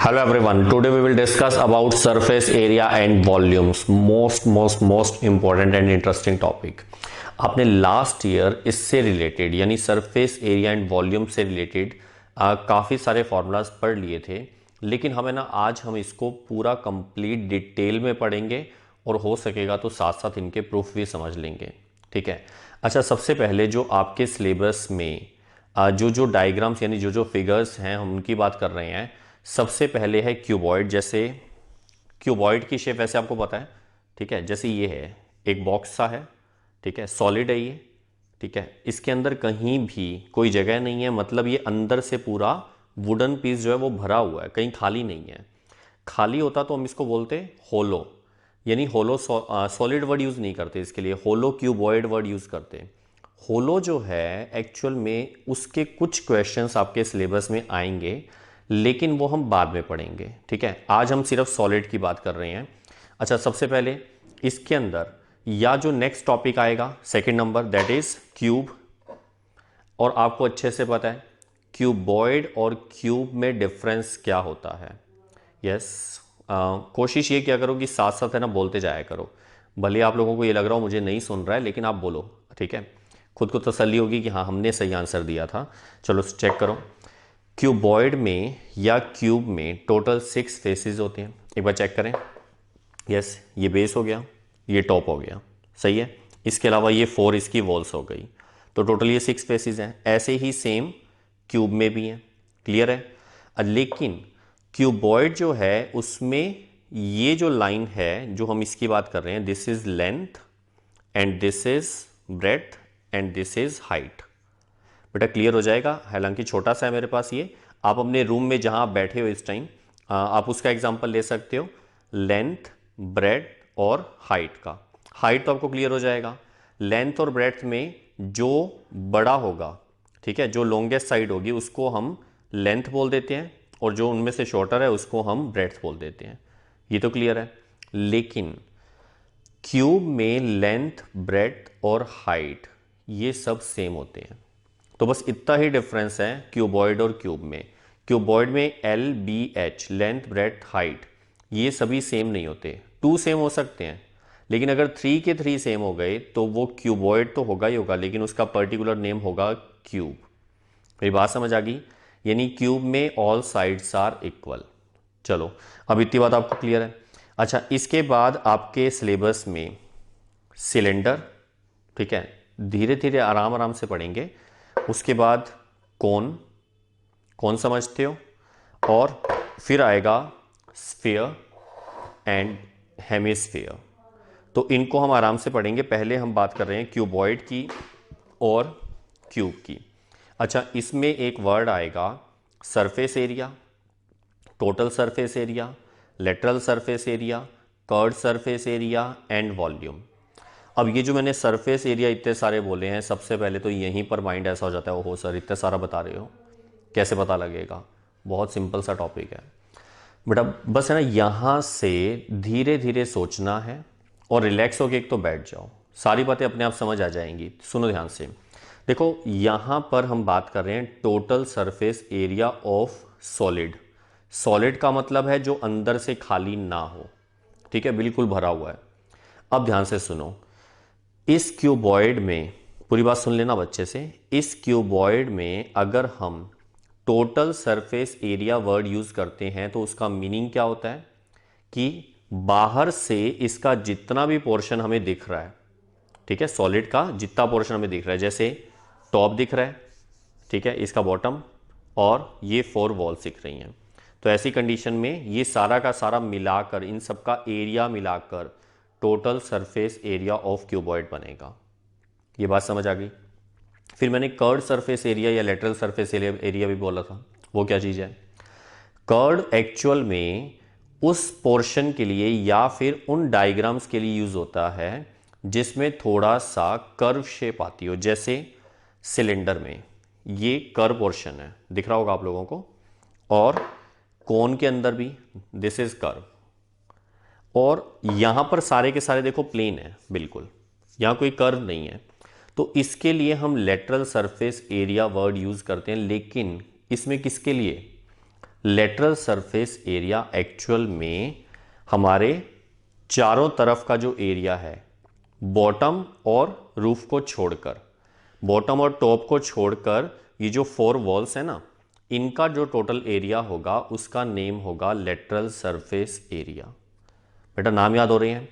Hello everyone. Today we will discuss about surface area and volumes. Most important and interesting topic. आपने last year इससे related यानी surface area and volume से related काफ़ी सारे formulas पढ़ लिए थे, लेकिन हमें ना आज हम इसको पूरा कंप्लीट डिटेल में पढ़ेंगे और हो सकेगा तो साथ साथ इनके प्रूफ भी समझ लेंगे। ठीक है। अच्छा, सबसे पहले जो आपके सिलेबस में जो डायग्राम्स यानी जो फिगर्स हैं हम उनकी बात कर रहे हैं। सबसे पहले है क्यूबॉइड। जैसे क्यूबॉइड की शेप वैसे आपको पता है, ठीक है। जैसे ये है, एक बॉक्स सा है, ठीक है, सॉलिड है ये, ठीक है। इसके अंदर कहीं भी कोई जगह नहीं है, मतलब ये अंदर से पूरा वुडन पीस जो है वो भरा हुआ है, कहीं खाली नहीं है। खाली होता तो हम इसको बोलते होलो, यानी होलो सॉलिड वर्ड यूज़ नहीं करते इसके लिए, होलो क्यूबॉइड वर्ड यूज़ करते। होलो जो है एक्चुअल में उसके कुछ क्वेश्चंस आपके सिलेबस में आएंगे, लेकिन वो हम बाद में पढ़ेंगे, ठीक है। आज हम सिर्फ सॉलिड की बात कर रहे हैं। अच्छा, सबसे पहले इसके अंदर या जो नेक्स्ट टॉपिक आएगा second number, that is cube. और आपको अच्छे से पता है क्यूबॉइड और क्यूब में डिफरेंस क्या होता है। यस, कोशिश ये किया करो कि साथ साथ है ना बोलते जाया करो। भले आप लोगों को ये लग रहा हो मुझे नहीं सुन रहा है, लेकिन आप बोलो, ठीक है। खुद को तसल्ली होगी कि हाँ हमने सही आंसर दिया था। चलो चेक करो। क्यूबॉइड में या क्यूब में टोटल 6 फेसेस होते हैं। एक बार चेक करें। यस, ये बेस हो गया, ये टॉप हो गया, सही है। इसके अलावा ये 4 इसकी वॉल्स हो गई, तो टोटल ये 6 फेसेस हैं। ऐसे ही सेम क्यूब में भी हैं, क्लियर है। लेकिन क्यूबॉइड जो है उसमें ये जो लाइन है जो हम इसकी बात कर रहे हैं, this is length and this is breadth and this is height. बेटा क्लियर हो जाएगा, हालांकि छोटा सा है मेरे पास ये। आप अपने रूम में जहां आप बैठे हो इस टाइम आप उसका एग्जांपल ले सकते हो, लेंथ, ब्रेड्थ और हाइट का। हाइट तो आपको क्लियर हो जाएगा। लेंथ और ब्रेड्थ में जो बड़ा होगा, ठीक है, जो लॉन्गेस्ट साइड होगी उसको हम लेंथ बोल देते हैं, और जो उनमें से शॉर्टर है उसको हम ब्रेड्थ बोल देते हैं। ये तो क्लियर है। लेकिन क्यूब में लेंथ, ब्रेड्थ और हाइट ये सब सेम होते हैं। तो बस इतना ही डिफरेंस है क्यूबॉइड और क्यूब में। क्यूबॉइड में L, B, H, length, breadth, height ये सभी सेम नहीं होते। 2 सेम हो सकते हैं, लेकिन अगर 3 के 3 सेम हो गए तो वो क्यूबॉइड तो होगा ही होगा, लेकिन उसका पर्टिकुलर नेम होगा क्यूब। मेरी बात समझ आ गई? यानी क्यूब में ऑल साइड्स आर इक्वल। चलो, अब इतनी बात आपको क्लियर है। अच्छा, इसके बाद आपके सिलेबस में सिलेंडर, ठीक है, धीरे धीरे आराम आराम से पढ़ेंगे। उसके बाद कौन कौन समझते हो, और फिर आएगा स्फीयर एंड हेमिस्फीयर। तो इनको हम आराम से पढ़ेंगे। पहले हम बात कर रहे हैं क्यूबॉइड की और क्यूब की। अच्छा, इसमें एक वर्ड आएगा surface area, total surface area, lateral surface area, curved surface area and volume. अब ये जो मैंने सरफेस एरिया इतने सारे बोले हैं, सबसे पहले तो यहीं पर माइंड ऐसा हो जाता है, ओहो सर इतने सारा बता रहे हो, कैसे पता लगेगा। बहुत सिंपल सा टॉपिक है बेटा, बस है ना यहाँ से धीरे धीरे सोचना है और रिलैक्स होके एक तो बैठ जाओ, सारी बातें अपने आप समझ आ जाएंगी। सुनो ध्यान से, देखो यहाँ पर हम बात कर रहे हैं total surface area of solid. Solid का मतलब है जो अंदर से खाली ना हो, ठीक है, बिल्कुल भरा हुआ है। अब ध्यान से सुनो, इस क्यूबॉइड में, पूरी बात सुन लेना बच्चे से, इस क्यूबॉइड में अगर हम total surface area word use करते हैं तो उसका मीनिंग क्या होता है कि बाहर से इसका जितना भी पोर्शन हमें दिख रहा है, ठीक है, सॉलिड का जितना पोर्शन हमें दिख रहा है, जैसे टॉप दिख रहा है, ठीक है, इसका बॉटम, और ये 4 वॉल्स दिख रही हैं, तो ऐसी कंडीशन में ये सारा का सारा मिलाकर, इन सब का एरिया मिलाकर total surface area of cuboid बनेगा। ये बात समझ आ गई? फिर मैंने कर्व्ड सरफेस एरिया या लेटरल सरफेस एरिया भी बोला था, वो क्या चीज़ है? कर्व्ड एक्चुअल में उस पोर्शन के लिए या फिर उन डायग्राम्स के लिए यूज होता है जिसमें थोड़ा सा कर्व शेप आती हो। जैसे सिलेंडर में ये कर्व पोर्शन है, दिख रहा होगा आप लोगों को, और कोन के अंदर भी दिस इज कर्व, और यहां पर सारे के सारे देखो प्लेन है, बिल्कुल यहां कोई कर्व नहीं है। तो इसके लिए हम lateral surface area word use करते हैं, लेकिन इसमें किसके लिए? लेटरल सरफेस एरिया एक्चुअल में हमारे चारों तरफ का जो एरिया है, बॉटम और रूफ को छोड़कर, बॉटम और टॉप को छोड़कर ये जो 4 वॉल्स है ना, इनका जो टोटल एरिया होगा उसका नेम होगा लेटरल सरफेस एरिया। बेटा नाम याद हो रहे हैं?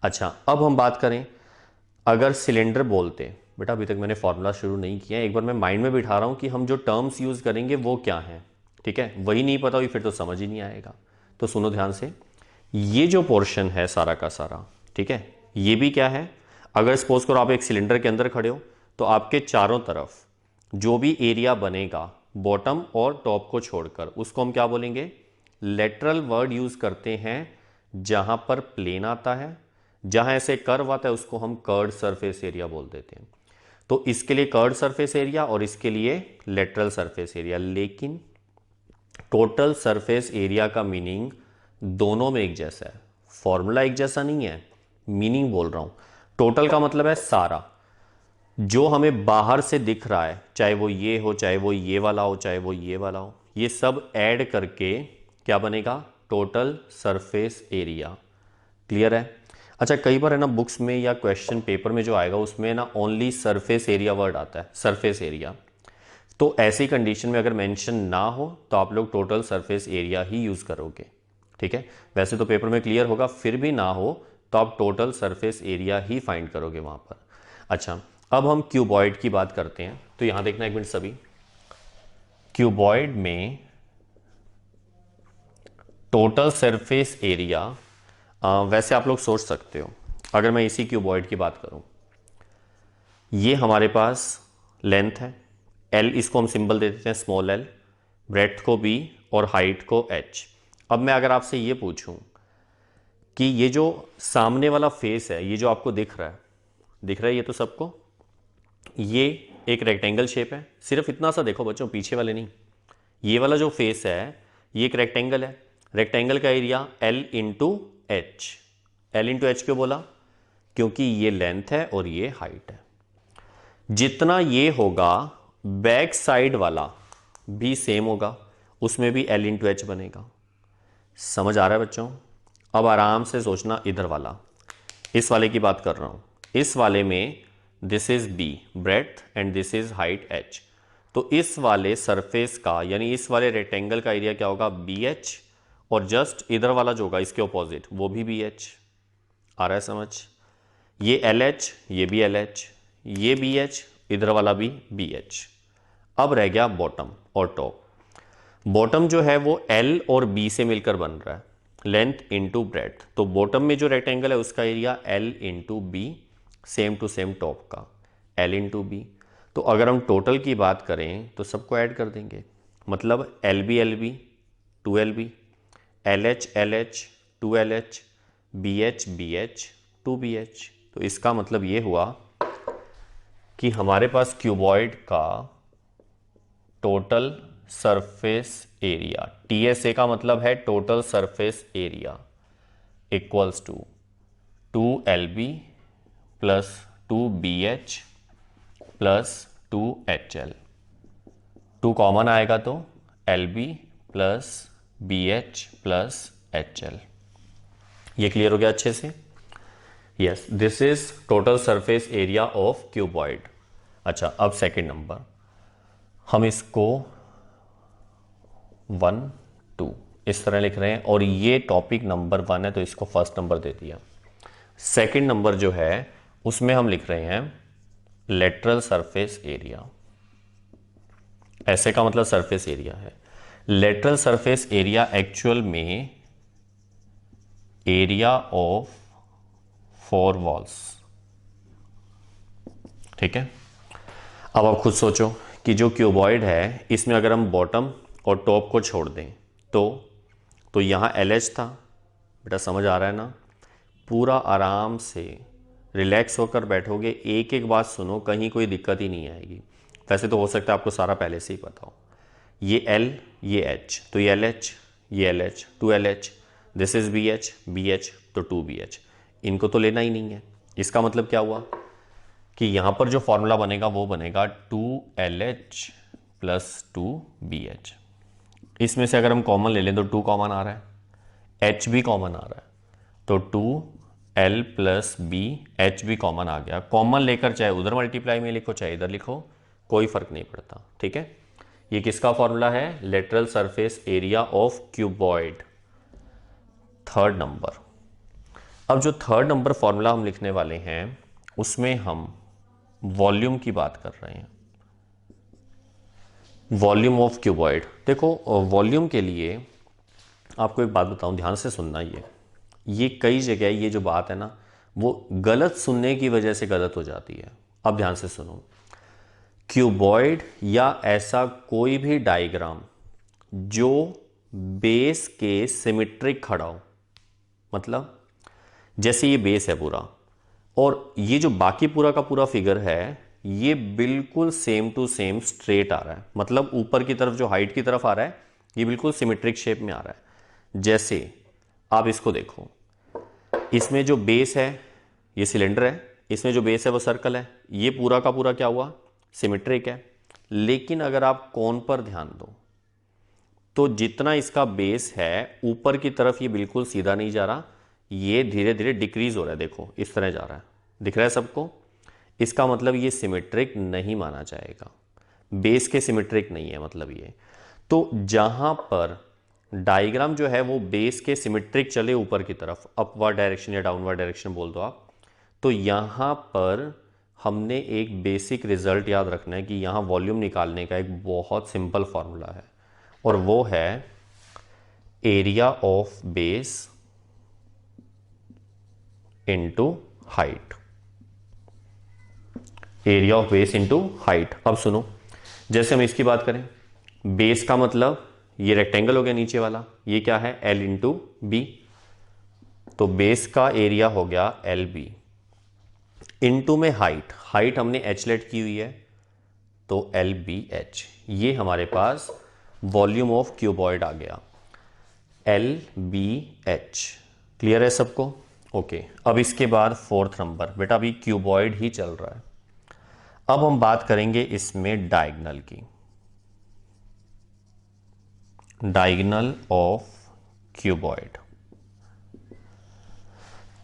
अच्छा, अब हम बात करें, अगर सिलेंडर बोलते, बेटा अभी तक मैंने फॉर्मूला शुरू नहीं किया है, एक बार मैं माइंड में बिठा रहा हूं कि हम जो टर्म्स यूज करेंगे वो क्या है। ठीक है, वही नहीं पता हुई फिर तो समझ ही नहीं आएगा। तो सुनो ध्यान से, ये जो पोर्शन है सारा का सारा, ठीक है, ये भी क्या है, अगर सपोज करो आप एक सिलेंडर के अंदर खड़े हो तो आपके चारों तरफ जो भी एरिया बनेगा बॉटम और टॉप को छोड़कर, उसको हम क्या बोलेंगे? लेटरल वर्ड यूज करते हैं जहां पर प्लेन आता है, जहां ऐसे कर्व आता है उसको हम कर्ड सरफेस एरिया बोल देते हैं। तो इसके लिए कर्ड सरफेस एरिया और इसके लिए लेटरल सरफेस एरिया। लेकिन टोटल सरफेस एरिया का मीनिंग दोनों में एक जैसा है, फॉर्मूला एक जैसा नहीं है, मीनिंग बोल रहा हूं। टोटल का मतलब है सारा जो हमें बाहर से दिख रहा है, चाहे वो ये हो, चाहे वो ये वाला हो, चाहे वो ये वाला हो, ये सब ऐड करके क्या बनेगा? Total surface area. क्लियर है? अच्छा, कई बार है ना बुक्स में या क्वेश्चन पेपर में जो आएगा उसमें ना ओनली सरफेस एरिया वर्ड आता है, सरफेस एरिया। तो ऐसी कंडीशन में अगर मेंशन ना हो तो आप लोग टोटल सरफेस एरिया ही यूज करोगे। ठीक है, वैसे तो पेपर में क्लियर होगा, फिर भी ना हो तो आप टोटल सरफेस एरिया ही फाइंड करोगे वहां पर। अच्छा, अब हम क्यूबॉइड की बात करते हैं। तो यहां देखना एक मिनट सभी, क्यूबॉइड में टोटल सरफेस एरिया, वैसे आप लोग सोच सकते हो, अगर मैं इसी क्यूबॉइड की बात करूं, ये हमारे पास लेंथ है एल, इसको हम सिंबल दे देते हैं स्मॉल एल, ब्रेड्थ को बी और हाइट को एच। अब मैं अगर आपसे ये पूछूं कि ये जो सामने वाला फेस है, ये जो आपको दिख रहा है, दिख रहा है ये तो सबको, ये एक रेक्टेंगल शेप है, सिर्फ इतना सा देखो बच्चों, पीछे वाले नहीं, ये वाला जो फेस है ये एक रेक्टेंगल है, रेक्टेंगल का area L into H. L into H क्यों बोला? क्योंकि ये लेंथ है और ये हाइट है। जितना ये होगा बैक साइड वाला भी सेम होगा, उसमें भी एल इंटू एच बनेगा। समझ आ रहा है बच्चों? अब आराम से सोचना, इधर वाला, इस वाले की बात कर रहा हूं, इस वाले में this is B breadth and this is height H. तो इस वाले सरफेस का यानी इस वाले रेक्टेंगल का एरिया क्या होगा? बी एच, और जस्ट इधर वाला जो होगा इसके ऑपोजिट वो भी बी एच। आ रहा है समझ? ये एल एच, ये भी एल एच, ये बी एच, इधर वाला भी बी एच। अब रह गया बॉटम और टॉप। बॉटम जो है वो एल और बी से मिलकर बन रहा है, लेंथ इंटू ब्रेड्थ। तो बॉटम में जो रेक्टेंगल है उसका area L into B, same to same top का एल इंटू बी। तो अगर हम टोटल की बात करें तो सबको ऐड कर देंगे, मतलब L B two L B, L H two L H, B H two B H. तो इसका मतलब ये हुआ कि हमारे पास क्यूबॉइड का टोटल सरफेस एरिया, टीएसए का मतलब है total surface area, equals to 2LB plus 2BH plus 2HL। 2 common आएगा तो LB plus BH plus HL। ये क्लियर हो गया अच्छे से? Yes, this is total surface area of cuboid. अच्छा, अब सेकंड नंबर, हम इसको 1 2 इस तरह लिख रहे हैं, और ये टॉपिक नंबर 1 है तो इसको फर्स्ट नंबर दे दिया। सेकंड नंबर जो है उसमें हम लिख रहे हैं लेटरल सरफेस एरिया। ऐसे का मतलब सरफेस एरिया है। लेटरल सरफेस एरिया एक्चुअल में एरिया ऑफ 4 वॉल्स। ठीक है, अब आप खुद सोचो कि जो क्यूबॉइड है इसमें अगर हम बॉटम और टॉप को छोड़ दें तो यहाँ LH था, बेटा समझ आ रहा है ना? पूरा आराम से रिलैक्स होकर बैठोगे, एक एक बात सुनो, कहीं कोई दिक्कत ही नहीं आएगी। वैसे तो हो सकता है आपको सारा पहले से ही पता हो। ये L, ये H, तो ये LH, ये LH, 2LH, this is BH तो 2BH। इनको तो लेना ही नहीं है। इसका मतलब क्या हुआ कि यहां पर जो फॉर्मूला बनेगा वो बनेगा 2LH प्लस 2BH। इसमें से अगर हम कॉमन ले लें तो 2 कॉमन आ रहा है, एच भी कॉमन आ रहा है, तो 2l प्लस बी, एच भी कॉमन आ गया। कॉमन लेकर चाहे उधर मल्टीप्लाई में लिखो चाहे इधर लिखो, कोई फर्क नहीं पड़ता, ठीक है। ये किसका फॉर्मूला है? Lateral surface area of cuboid, third number. अब जो थर्ड नंबर फॉर्मूला हम लिखने वाले हैं उसमें हम वॉल्यूम की बात कर रहे हैं, वॉल्यूम ऑफ क्यूबॉइड। देखो वॉल्यूम के लिए आपको एक बात बताऊं, ध्यान से सुनना। ये कई जगह ये जो बात है ना वो गलत सुनने की वजह से गलत हो जाती है। अब ध्यान से सुनो, क्यूबॉइड या ऐसा कोई भी डायग्राम जो बेस के सिमेट्रिक खड़ा हो, मतलब जैसे ये बेस है पूरा और ये जो बाकी पूरा का पूरा फिगर है ये बिल्कुल सेम टू सेम स्ट्रेट आ रहा है, मतलब ऊपर की तरफ जो हाइट की तरफ आ रहा है ये बिल्कुल सिमेट्रिक शेप में आ रहा है। जैसे आप इसको देखो, इसमें जो बेस है ये सिलेंडर है, इसमें जो बेस है वो सर्कल है, ये पूरा का पूरा क्या हुआ? सिमेट्रिक है। लेकिन अगर आप कोण पर ध्यान दो तो जितना इसका बेस है ऊपर की तरफ ये बिल्कुल सीधा नहीं जा रहा, ये धीरे धीरे डिक्रीज हो रहा है, देखो इस तरह जा रहा है, दिख रहा है सबको? इसका मतलब ये सिमेट्रिक नहीं माना जाएगा, बेस के सिमेट्रिक नहीं है मतलब ये। तो जहां पर डायग्राम जो है वो बेस के सिमेट्रिक चले ऊपर की तरफ, अपवर्ड डायरेक्शन या डाउनवर्ड डायरेक्शन बोल दो आप, तो यहां पर हमने एक बेसिक रिजल्ट याद रखना है कि यहां वॉल्यूम निकालने का एक बहुत सिंपल फॉर्मूला है और वो है area of base into height, area of base into height. अब सुनो, जैसे हम इसकी बात करें, बेस का मतलब ये रेक्टेंगल हो गया नीचे वाला, ये क्या है? L इंटू बी, तो बेस का एरिया हो गया एल बी, इनटू में हाइट, हाइट हमने h लेट की हुई है तो एल बी एच, ये हमारे पास वॉल्यूम ऑफ क्यूबॉइड आ गया एल बी एच। क्लियर है सबको? ओके। अब इसके बाद फोर्थ नंबर, बेटा अभी क्यूबॉइड ही चल रहा है, अब हम बात करेंगे इसमें डायगोनल की, डायगोनल ऑफ क्यूबॉइड।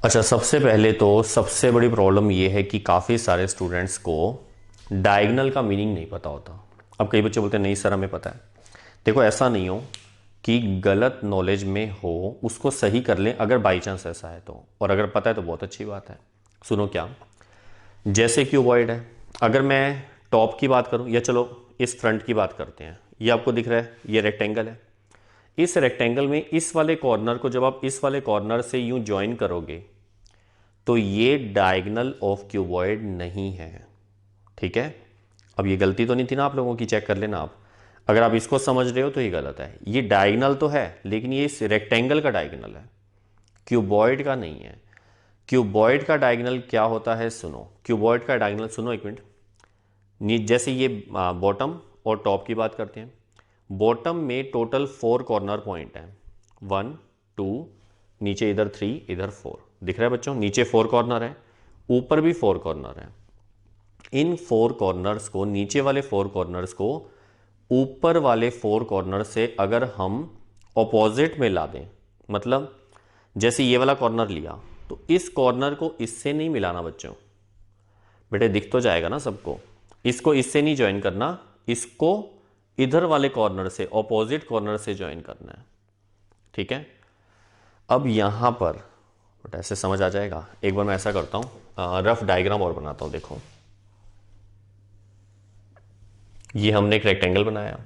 अच्छा, सबसे पहले तो सबसे बड़ी प्रॉब्लम यह है कि काफ़ी सारे स्टूडेंट्स को डायगोनल का मीनिंग नहीं पता होता। अब कई बच्चे बोलते हैं नहीं सर हमें पता है। देखो ऐसा नहीं हो कि गलत नॉलेज में हो उसको सही कर लें अगर बाई चांस ऐसा है तो, और अगर पता है तो बहुत अच्छी बात है। सुनो क्या, जैसे क्यूबॉइड है, अगर मैं टॉप की बात करूं या चलो इस फ्रंट की बात करते हैं, ये आपको दिख रहा है ये रेक्टेंगल है, इस रेक्टेंगल में इस वाले कॉर्नर को जब आप इस वाले कॉर्नर से यूं ज्वाइन करोगे तो ये डायगोनल ऑफ क्यूबॉइड नहीं है, ठीक है। अब ये गलती तो नहीं थी ना आप लोगों की, चेक कर लेना आप, अगर आप इसको समझ रहे हो तो ये गलत है। ये डायगोनल तो है लेकिन ये इस रेक्टेंगल का डायगोनल है, क्यूबॉइड का नहीं है। क्यूबॉइड का डायगोनल क्या होता है? सुनो, क्यूबॉइड का डायगोनल सुनो एक मिनट। जैसे ये बॉटम और टॉप की बात करते हैं, बॉटम में टोटल 4 कॉर्नर पॉइंट हैं, 1 2, नीचे इधर 3, इधर 4, दिख रहा है बच्चों? नीचे 4 कॉर्नर है, ऊपर भी 4 कॉर्नर है। इन 4 कॉर्नर्स को, नीचे वाले 4 कॉर्नर्स को ऊपर वाले 4 कॉर्नर से अगर हम ऑपोजिट में ला दें, मतलब जैसे ये वाला कॉर्नर लिया तो इस कॉर्नर को इससे नहीं मिलाना बच्चों, बेटे दिख तो जाएगा ना सबको, इसको इससे नहीं ज्वाइन करना, इसको इधर वाले कॉर्नर से, ऑपोजिट कॉर्नर से ज्वाइन करना है, ठीक है। अब यहां पर बेटा ऐसे समझ आ जाएगा। एक बार मैं ऐसा करता हूं, रफ डायग्राम और बनाता हूं। देखो ये हमने एक रेक्टेंगल बनाया,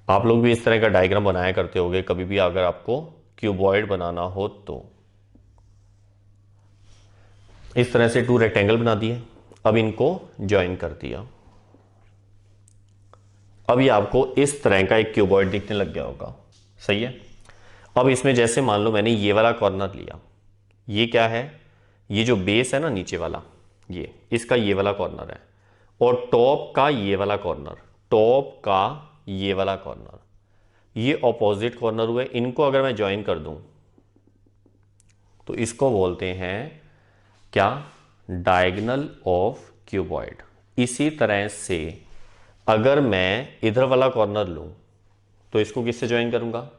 आप लोग भी इस तरह का डायग्राम बनाया करते होंगे कभी भी अगर आपको क्यूबॉइड बनाना हो तो। इस तरह से 2 रेक्टेंगल बना दिए, अब इनको ज्वाइन कर दिया, अब ये आपको इस तरह का एक क्यूबॉइड दिखने लग गया होगा, सही है। अब इसमें जैसे मान लो मैंने ये वाला कॉर्नर लिया, ये क्या है? ये जो बेस है ना नीचे वाला, ये इसका ये वाला कॉर्नर है, और टॉप का ये वाला कॉर्नर, टॉप का ये वाला कॉर्नर, ये ऑपोजिट कॉर्नर हुए। इनको अगर मैं ज्वाइन कर दूं तो इसको बोलते हैं क्या? Diagonal of cuboid. इसी तरह से अगर मैं इधर वाला कॉर्नर लूं तो इसको किससे ज्वाइन करूंगा?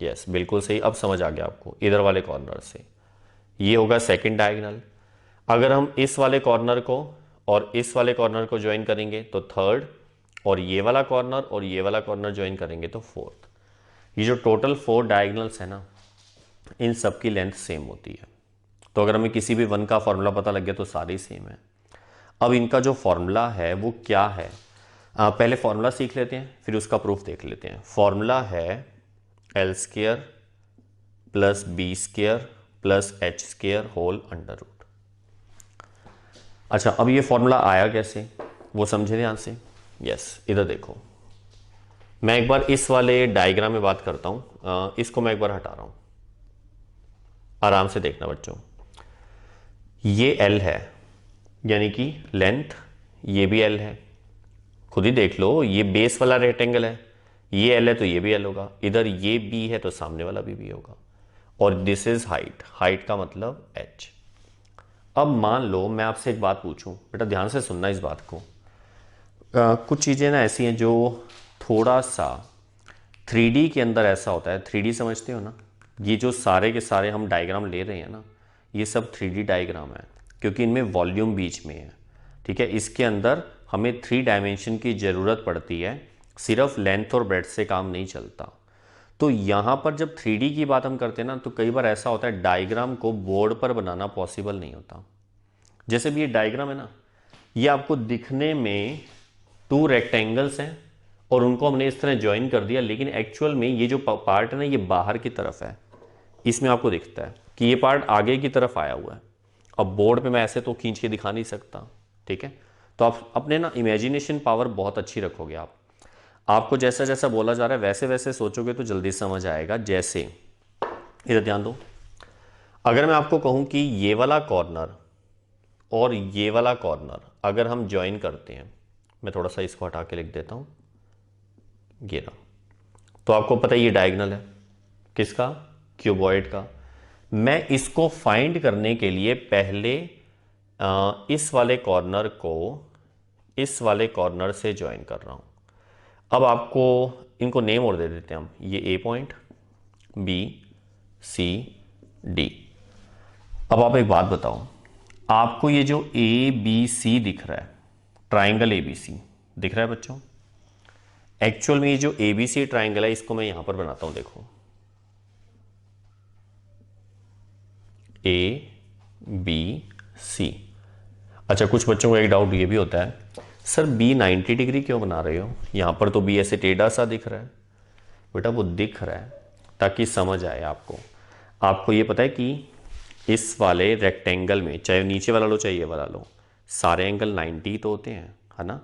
यस, बिल्कुल सही, अब समझ आ गया आपको, इधर वाले कॉर्नर से। ये होगा सेकंड डायगोनल। अगर हम इस वाले कॉर्नर को और इस वाले कॉर्नर को ज्वाइन करेंगे तो थर्ड, और ये वाला कॉर्नर और ये वाला कॉर्नर ज्वाइन करेंगे तो फोर्थ। ये जो टोटल 4 डायगोनल्स है ना, इन सब की लेंथ सेम होती है। तो अगर हमें किसी भी वन का फॉर्मूला पता लग गया तो सारे सेम है। अब इनका जो फॉर्मूला है वो क्या है, पहले फॉर्मूला सीख लेते हैं, फिर उसका प्रूफ देख लेते हैं। फॉर्मूला है L square plus B square plus H square whole under root. अच्छा, अब ये फॉर्मूला आया कैसे वो समझे ध्यान से। यस, इधर देखो, मैं एक बार इस वाले डायग्राम में बात करता हूं, इसको मैं एक बार हटा रहा हूं, आराम से देखना बच्चों। ये एल है, यानी कि लेंथ, ये भी एल है, खुद ही देख लो, ये बेस वाला रेक्टेंगल है, ये एल है तो ये भी एल होगा, इधर ये बी है तो सामने वाला भी होगा, और दिस इज हाइट, हाइट का मतलब एच। अब मान लो मैं आपसे एक बात पूछूं, बेटा ध्यान से सुनना इस बात को। कुछ चीज़ें ना ऐसी हैं जो थोड़ा सा 3D के अंदर ऐसा होता है, 3D समझते हो ना, ये जो सारे के सारे हम डायग्राम ले रहे हैं ना, ये सब 3D डायग्राम है, क्योंकि इनमें वॉल्यूम बीच में है, ठीक है। इसके अंदर हमें 3 डायमेंशन की ज़रूरत पड़ती है, सिर्फ लेंथ और ब्रेड्थ से काम नहीं चलता। तो यहाँ पर जब 3D की बात हम करते हैं ना, तो कई बार ऐसा होता है डायग्राम को बोर्ड पर बनाना पॉसिबल नहीं होता। जैसे भी ये डायग्राम है ना, ये आपको दिखने में 2 रेक्टेंगल्स हैं और उनको हमने इस तरह ज्वाइन कर दिया, लेकिन एक्चुअल में ये जो पार्ट है ना, ये बाहर की तरफ है। इसमें आपको दिखता है कि ये पार्ट आगे की तरफ आया हुआ है। अब बोर्ड पे मैं ऐसे तो खींच के दिखा नहीं सकता, ठीक है। तो आप अपने ना इमेजिनेशन पावर बहुत अच्छी रखोगे। आपको जैसा जैसा बोला जा रहा है वैसे वैसे सोचोगे तो जल्दी समझ आएगा। जैसे इधर ध्यान दो, अगर मैं आपको कहूं कि ये वाला कॉर्नर और ये वाला कॉर्नर अगर हम ज्वाइन करते हैं, मैं थोड़ा सा इसको हटा के लिख देता हूं, ये ना, तो आपको पता है ये डायगोनल है किसका? क्यूबॉइड का। मैं इसको फाइंड करने के लिए पहले इस वाले कॉर्नर को इस वाले कॉर्नर से ज्वाइन कर रहा हूं। अब आपको इनको नेम और दे देते हैं हम, ये ए पॉइंट, बी, सी, डी। अब आप एक बात बताओ, आपको ये जो ए बी सी दिख रहा है, ट्राइंगल ए बी सी दिख रहा है बच्चों? एक्चुअल में ये जो ए बी सी ट्राइंगल है, इसको मैं यहां पर बनाता हूं, देखो ए बी सी। अच्छा, कुछ बच्चों को एक डाउट ये भी होता है, सर बी 90 डिग्री क्यों बना रहे हो? यहां पर तो बी ऐसे टेढ़ा सा दिख रहा है। बेटा वो दिख रहा है ताकि समझ आए आपको। आपको ये पता है कि इस वाले रेक्टेंगल में, चाहे नीचे वाला लो चाहे ये वाला लो, सारे एंगल 90 तो होते हैं, है ना।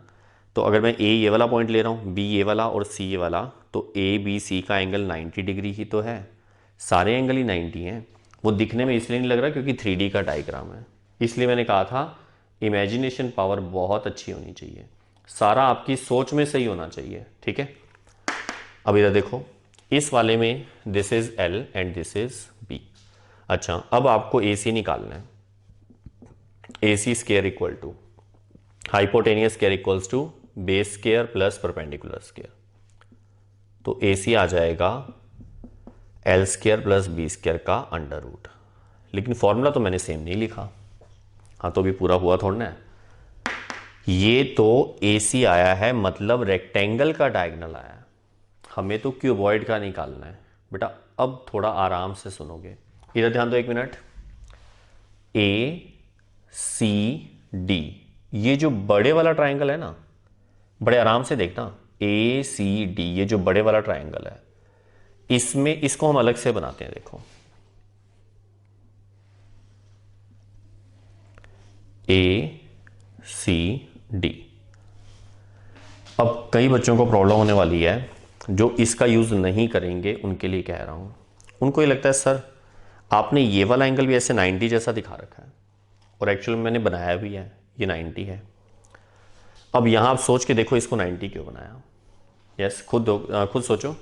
तो अगर मैं ए ये वाला पॉइंट ले रहा हूँ, बी ये वाला और सी ये वाला, तो ए बी सी का एंगल 90 डिग्री ही तो है, सारे एंगल ही 90 हैं। वो दिखने में इसलिए नहीं लग रहा क्योंकि 3D का डायग्राम है। इसलिए मैंने कहा था इमेजिनेशन पावर बहुत अच्छी होनी चाहिए, सारा आपकी सोच में सही होना चाहिए, ठीक है। अब इधर देखो, इस वाले में this is L and this is B. अच्छा, अब आपको ए सी निकालना है। A C square equal to hypotenuse square equals to base square plus perpendicular square. तो ए सी आ जाएगा L square plus B square का अंडर रूट। लेकिन फॉर्मूला तो मैंने सेम नहीं लिखा, हाँ तो भी पूरा हुआ थोड़ा ना। ये तो ए सी आया है, मतलब रेक्टेंगल का डायगोनल आया है, हमें तो क्यूबॉइड का निकालना है। बेटा अब थोड़ा आराम से सुनोगे, इधर ध्यान दो एक मिनट। ए सी डी, ये जो बड़े वाला ट्राइंगल है ना, बड़े आराम से देखना, ए सी डी ये जो बड़े वाला ट्राइंगल है, इसमें इसको हम अलग से बनाते हैं। देखो ए सी डी। अब कई बच्चों को प्रॉब्लम होने वाली है जो इसका यूज नहीं करेंगे, उनके लिए कह रहा हूं। उनको ये लगता है सर आपने ये वाला एंगल भी ऐसे 90 जैसा दिखा रखा है, और एक्चुअली मैंने बनाया भी है, ये 90 है। अब यहां आप सोच के देखो इसको 90 क्यों बनाया। यस, खुद सोचो।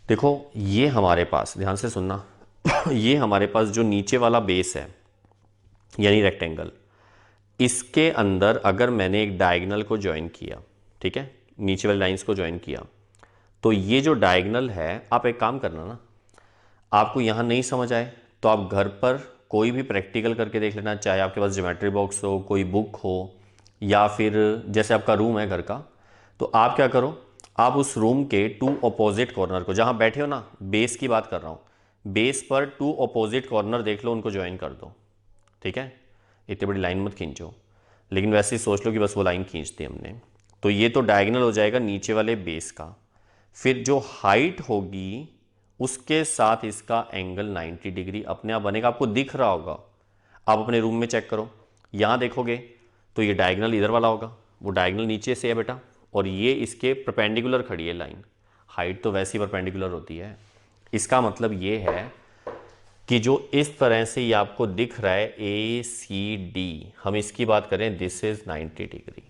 देखो ये हमारे पास, ध्यान से सुनना ये हमारे पास जो नीचे वाला बेस है यानी रेक्टेंगल, इसके अंदर अगर मैंने एक डायगोनल को ज्वाइन किया, ठीक है, नीचे वाली लाइंस को ज्वाइन किया, तो ये जो डायगनल है, आप एक काम करना ना, आपको यहाँ नहीं समझ आए तो आप घर पर कोई भी प्रैक्टिकल करके देख लेना, चाहे आपके पास ज्योमेट्री बॉक्स हो, कोई बुक हो, या फिर जैसे आपका रूम है घर का, तो आप क्या करो, आप उस रूम के टू अपोजिट कॉर्नर को, जहाँ बैठे हो ना, बेस की बात कर रहा हूँ, बेस पर टू अपोजिट कॉर्नर देख लो, उनको ज्वाइन कर दो। ठीक है, इतनी बड़ी लाइन मत खींचो, लेकिन वैसे ही सोच लो कि बस वो लाइन खींच दी हमने। तो ये तो डायगोनल हो जाएगा नीचे वाले बेस का। फिर जो हाइट होगी उसके साथ इसका एंगल 90 डिग्री अपने आप बनेगा, आपको दिख रहा होगा। आप अपने रूम में चेक करो, यहाँ देखोगे तो ये डायगोनल इधर वाला होगा, वो डायगोनल नीचे से है बेटा, और ये इसके परपेंडिकुलर खड़ी है लाइन। हाइट तो वैसी परपेंडिकुलर होती है। इसका मतलब ये है कि जो इस तरह से ये आपको दिख रहा है ACD, हम इसकी बात करें, दिस इज 90 डिग्री।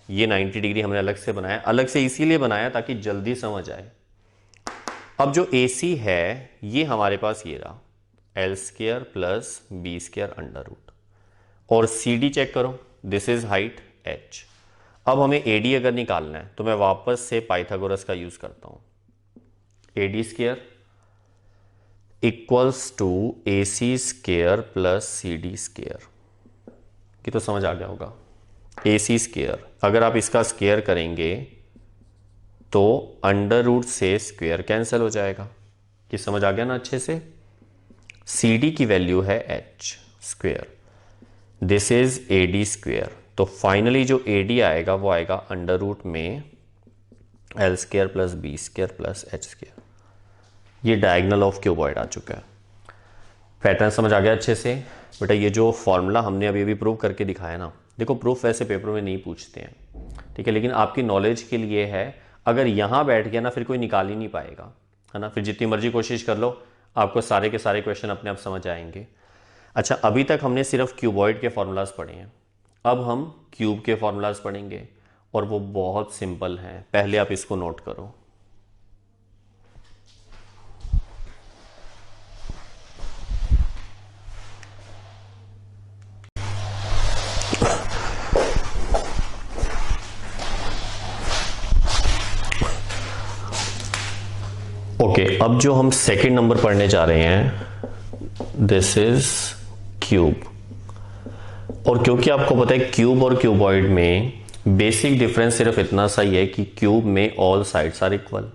ये 90 डिग्री हमने अलग से बनाया, अलग से इसीलिए बनाया ताकि जल्दी समझ आए। अब जो AC है ये हमारे पास ये रहा, L² plus B² under root, और CD चेक करो, दिस इज हाइट H। अब हमें AD अगर निकालना है तो मैं वापस से पाइथागोरस का यूज करता हूं, AD² equals to AC² plus CD²। कि तो समझ आ गया होगा। AC², अगर आप इसका स्क्वायर करेंगे तो अंडर रूट से स्क्वायर कैंसिल हो जाएगा। कि समझ आ गया ना अच्छे से। CD की वैल्यू है H², दिस इज AD²। तो फाइनली जो AD आएगा वो आएगा अंडर रूट में L² plus B² plus H²। ये डायगोनल ऑफ क्यूबॉइड आ चुका है। पैटर्न समझ आ गया अच्छे से बेटा। ये जो फॉर्मूला हमने अभी अभी प्रूव करके दिखाया ना, देखो प्रूफ वैसे पेपर में नहीं पूछते हैं, ठीक है, लेकिन आपकी नॉलेज के लिए है। अगर यहाँ बैठ गया ना फिर कोई निकाल ही नहीं पाएगा, है ना। फिर जितनी मर्जी कोशिश कर लो, आपको सारे के सारे क्वेश्चन अपने आप समझ आएंगे। अच्छा, अभी तक हमने सिर्फ क्यूबॉइड के फॉर्मूलाज पढ़े हैं, अब हम क्यूब के फॉर्मूलाज पढ़ेंगे, और वो बहुत सिंपल हैं। पहले आप इसको नोट करो। ओके, अब जो हम सेकंड नंबर पढ़ने जा रहे हैं, दिस इज क्यूब। और क्योंकि आपको पता है क्यूब और क्यूबॉइड में बेसिक डिफरेंस सिर्फ इतना सा ही है कि क्यूब में ऑल साइड्स आर इक्वल।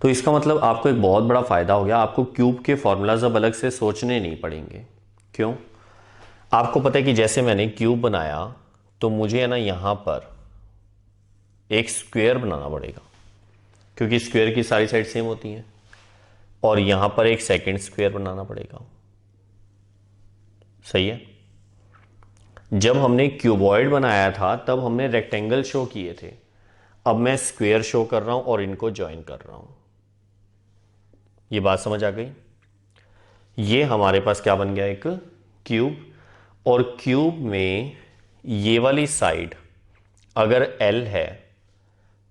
तो इसका मतलब आपको एक बहुत बड़ा फायदा हो गया, आपको क्यूब के फॉर्मूलाज अब अलग से सोचने नहीं पड़ेंगे। क्यों? आपको पता है कि जैसे मैंने क्यूब बनाया तो मुझे है ना यहां पर एक स्क्वायर बनाना पड़ेगा, क्योंकि स्क्वायर की सारी साइड सेम होती हैं, और यहां पर एक सेकंड स्क्वायर बनाना पड़ेगा। सही है। जब हमने क्यूबॉइड बनाया था तब हमने रेक्टेंगल शो किए थे, अब मैं स्क्वायर शो कर रहा हूं और इनको ज्वाइन कर रहा हूं। ये बात समझ आ गई। ये हमारे पास क्या बन गया, एक क्यूब। और क्यूब में ये वाली साइड अगर L है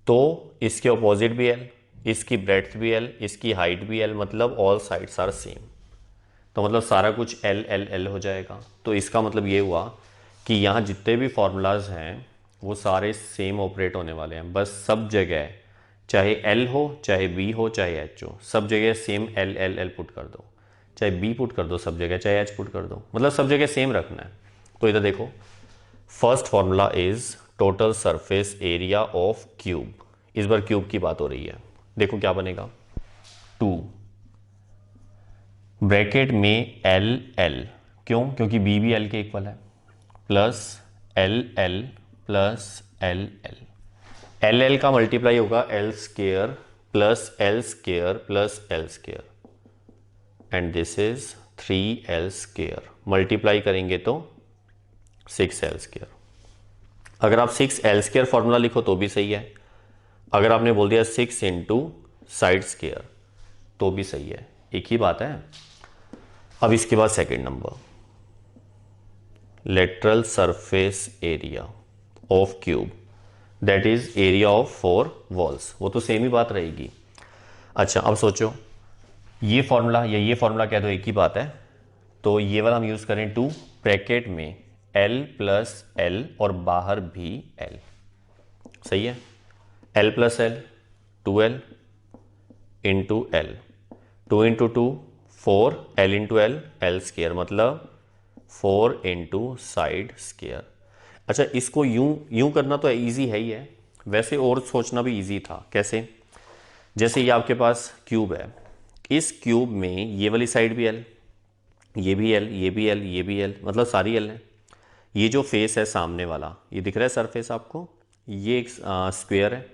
तो इसके ऑपोजिट भी L, इसकी ब्रेड्थ भी L, इसकी हाइट भी L, मतलब ऑल साइड्स आर सेम। तो मतलब सारा कुछ L L L हो जाएगा। तो इसका मतलब ये हुआ कि यहाँ जितने भी फॉर्मूलाज हैं वो सारे सेम ऑपरेट होने वाले हैं। बस सब जगह चाहे L हो, चाहे B हो, चाहे H हो, सब जगह same L L L put कर दो। चाहे B पुट कर दो सब जगह, चाहे H पुट कर दो, मतलब सब जगह सेम रखना है। तो इधर देखो, first formula is total surface area of cube. इस बार क्यूब की बात हो रही है। देखो क्या बनेगा, 2 ब्रैकेट में L L, क्यों? क्योंकि B भी L के इक्वल है, plus L L plus L L। L L का मल्टीप्लाई होगा L² plus L² plus L², and this is 3L²। Multiply करेंगे तो 6L²। अगर आप 6L² फॉर्मूला लिखो तो भी सही है, अगर आपने बोल दिया 6 इंटू साइड स्क्वायर तो भी सही है, एक ही बात है। अब इसके बाद second number, lateral surface area of cube, that is area of 4 walls. वो तो सेम ही बात रहेगी। अच्छा, अब सोचो, ये फॉर्मूला या ये फॉर्मूला कह दो, एक ही बात है। तो ये वाला हम यूज करें 2 ब्रैकेट में L प्लस L और बाहर भी L। सही है। L plus L 2L into L, 2 into 2 4, L into L, L square मतलब 4 इंटू साइड स्केयर। अच्छा, इसको यूं करना तो ईजी है ही है, वैसे और सोचना भी ईजी था। कैसे? जैसे ये आपके पास क्यूब है, इस क्यूब में ये वाली साइड भी एल, ये भी एल, ये भी एल, ये भी एल, मतलब सारी एल है। ये जो फेस है सामने वाला, ये दिख रहा है सरफेस आपको, ये एक स्क्वायर है।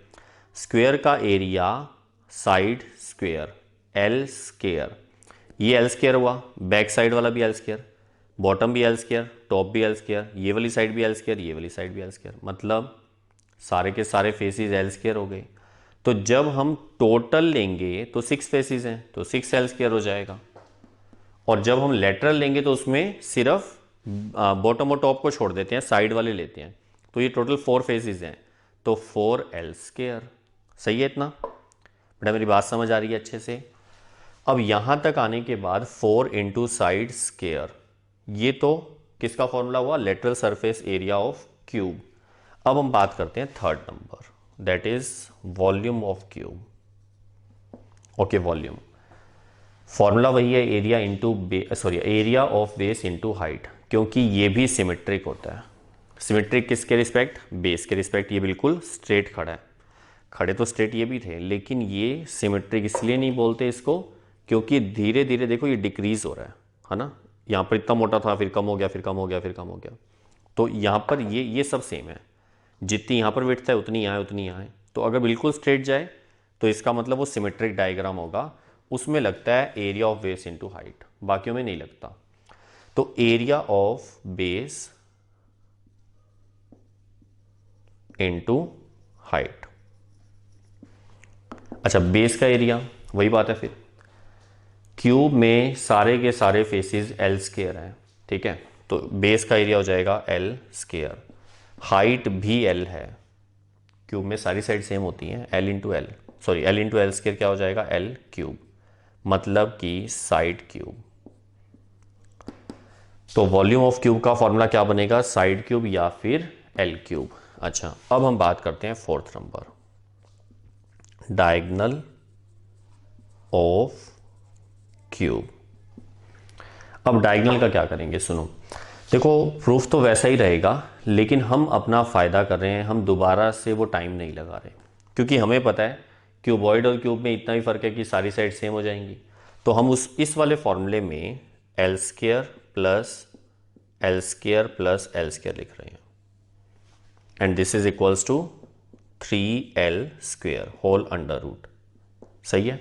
स्क्वायर का area side square, L square, ये एल स्क्वायर हुआ, बैक साइड वाला भी एल स्क्वायर, बॉटम भी एल स्क्वायर, टॉप भी एल स्क्वायर, ये वाली साइड भी एल स्क्वायर, ये वाली साइड भी एल स्क्वायर, मतलब सारे के सारे फेसेस एल स्क्वायर हो गए। तो जब हम टोटल लेंगे तो 6 फेसेस हैं, तो 6 एल स्क्वायर हो जाएगा। और जब हम लेटरल लेंगे तो उसमें सिर्फ बॉटम और टॉप को छोड़ देते हैं, साइड वाले लेते हैं, तो ये टोटल 4 फेसेस हैं, तो 4 एल स्क्वायर। सही है इतना? बेटा मेरी बात समझ आ रही है अच्छे से? अब यहां तक आने के बाद 4 इंटू साइड स्क्वायर, ये तो किसका फॉर्मूला हुआ? Lateral surface area of cube. अब हम बात करते हैं third number, that is volume of cube. Okay, volume formula वही है, area into area of base into height, क्योंकि ये भी सिमेट्रिक होता है। सिमेट्रिक किसके रिस्पेक्ट? बेस के रिस्पेक्ट। ये बिल्कुल स्ट्रेट खड़ा है, खड़े तो स्ट्रेट ये भी थे, लेकिन ये सिमेट्रिक इसलिए नहीं बोलते इसको क्योंकि धीरे धीरे देखो ये डिक्रीज हो रहा है ना। यहाँ पर इतना मोटा था, फिर कम हो गया, फिर कम हो गया, फिर कम हो गया। तो यहाँ पर ये सब सेम है, जितनी यहाँ पर विड्थ है उतनी यहाँ है, उतनी यहाँ है। तो अगर बिल्कुल स्ट्रेट जाए तो इसका मतलब वो सिमेट्रिक डायग्राम होगा, उसमें लगता है area of base into height, बाकियों में नहीं लगता। तो area of base into height. अच्छा, बेस का एरिया वही बात है, फिर क्यूब में सारे के सारे फेसेस एल स्क्वायर हैं, ठीक है, तो बेस का एरिया हो जाएगा एल स्क्वायर। हाइट भी एल है, क्यूब में सारी साइड सेम होती हैं, L into L, sorry L into L square क्या हो जाएगा? एल क्यूब, मतलब कि साइड क्यूब। तो वॉल्यूम ऑफ क्यूब का फॉर्मूला क्या बनेगा? साइड क्यूब या फिर एल क्यूब। अच्छा, अब हम बात करते हैं fourth number, diagonal of cube. अब डायगोनल का क्या करेंगे? सुनो, देखो प्रूफ तो वैसा ही रहेगा, लेकिन हम अपना फायदा कर रहे हैं, हम दोबारा से वो टाइम नहीं लगा रहे, क्योंकि हमें पता है क्यूबॉइड और क्यूब में इतना ही फर्क है कि सारी साइड सेम हो जाएंगी। तो हम इस वाले फॉर्मूले में L square plus L square plus L square लिख रहे हैं, and this is equals to 3l square whole under root. सही है?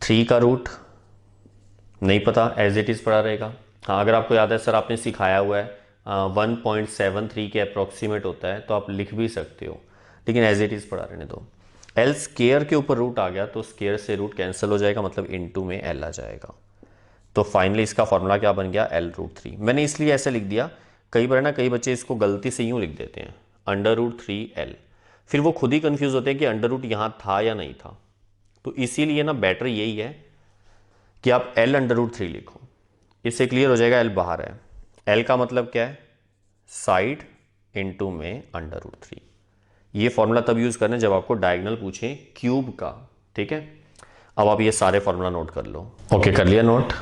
3 का रूट नहीं पता, एज इट इज पड़ा रहेगा। हाँ, अगर आपको याद है सर आपने सिखाया हुआ है 1.73 के अप्रोक्सीमेट होता है, तो आप लिख भी सकते हो, लेकिन एज इट इज पड़ा रहने दो। एल स्क्वायर के ऊपर रूट आ गया तो स्क्वायर से रूट कैंसिल हो जाएगा, मतलब इनटू में एल आ जाएगा। तो फाइनली इसका फॉर्मूला क्या बन गया? L root 3। मैंने इसलिए ऐसे लिख दिया, कई बार ना कई बच्चे इसको गलती से यूं लिख देते हैं अंडर रूट 3l, फिर वो खुद ही कंफ्यूज होते हैं कि अंडर रूट यहाँ था या नहीं था। तो इसीलिए ना बेटर यही है कि आप l अंडर रूट 3 लिखो, इससे क्लियर हो जाएगा l बाहर है। l का मतलब क्या है? साइड इनटू में अंडर रूट 3। ये फॉर्मूला तब यूज करना जब आपको डायगोनल पूछे क्यूब का, ठीक है। अब आप ये सारे फॉर्मूला नोट कर लो। ओके, कर लिया नोट?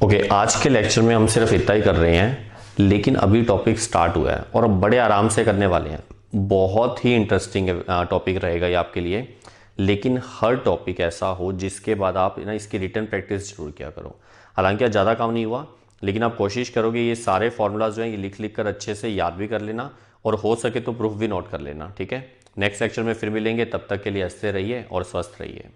ओके, आज के लेक्चर में हम सिर्फ इतना ही कर रहे हैं, लेकिन अभी टॉपिक स्टार्ट हुआ है और अब बड़े आराम से करने वाले हैं। बहुत ही इंटरेस्टिंग टॉपिक रहेगा ये आपके लिए, लेकिन हर टॉपिक ऐसा हो जिसके बाद आप ना इसकी रिटन प्रैक्टिस जरूर किया करो। हालांकि आज ज़्यादा काम नहीं हुआ, लेकिन आप कोशिश करोगे ये सारे फॉर्मूलाज जो हैं ये लिख लिख कर अच्छे से याद भी कर लेना, और हो सके तो प्रूफ भी नोट कर लेना, ठीक है। नेक्स्ट लेक्चर में फिर मिलेंगे, तब तक के लिए हंसते रहिए और स्वस्थ रहिए।